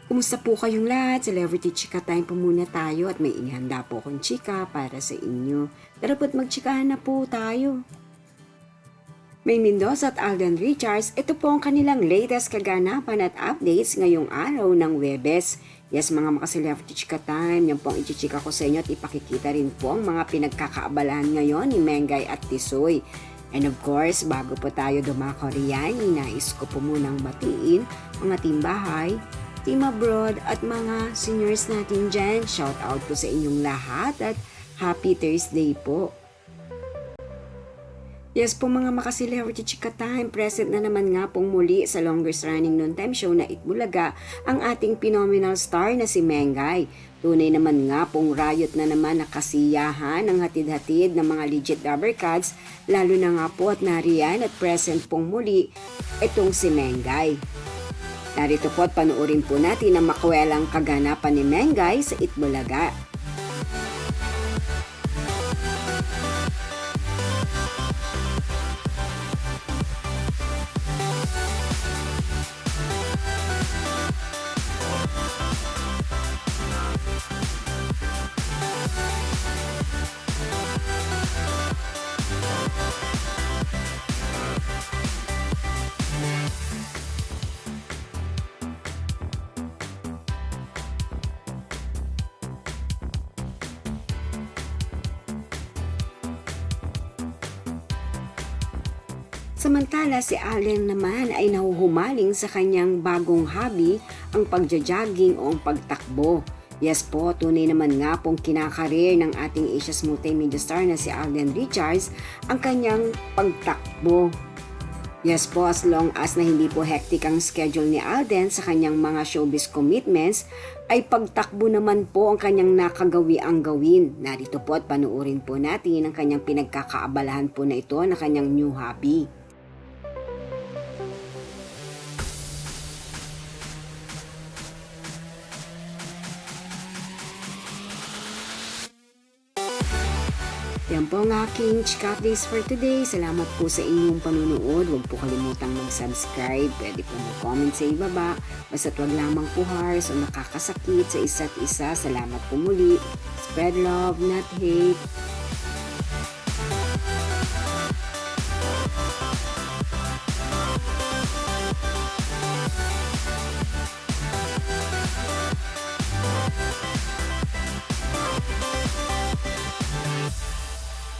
Kumusta po kayong lahat? Celebrity Chika Time po muna tayo at may inihanda po akong chika para sa inyo. Tara po't magchikahan na po tayo. May Mendoza at Alden Richards, ito po ang kanilang latest kaganapan at updates ngayong araw ng Webes. Yes, mga maka-Celebrity Chika Time, yan po ang ichichika ko sa inyo at ipakikita rin po ang mga pinagkakaabalahan ngayon ni Mengay at Tisoy. And of course, bago po tayo dumako riyan, inais ko po munang batiin mga timbahay, team abroad at mga seniors natin dyan. Shout out po sa inyong lahat at happy Thursday po. Yes po mga maka-Celebrity Chika Time, present na naman nga pong muli sa longest running noontime show na Itbulaga ang ating phenomenal star na si Mengay. Tunay naman nga pong riot na naman na kasiyahan ng hatid-hatid ng mga legit rubber cats, lalo na nga po at nariyan at present pong muli itong si Mengay. Narito po at panuorin po natin ang makwelang kaganapan ni Mengay sa Itbulaga. Samantala si Allen naman ay nahuhumaling sa kanyang bagong hobby, ang pagja-jogging o ang pagtakbo. Yes po, tunay naman nga pong kinakarir ng ating Asia's multimedia star na si Alden Richards ang kanyang pagtakbo. Yes po, as long as na hindi po hectic ang schedule ni Alden sa kanyang mga showbiz commitments, ay pagtakbo naman po ang kanyang nakagawi ang gawin. Narito po at panuorin po natin ang kanyang pinagkakaabalahan po na ito na kanyang new hobby. Yan po ang aking chika updates for today. Salamat po sa inyong panunood. Huwag po kalimutang mag-subscribe. Pwede po mag-comment sa ibaba. Basta't wag lamang po harsh o nakakasakit sa isa't isa. Salamat po muli. Spread love, not hate.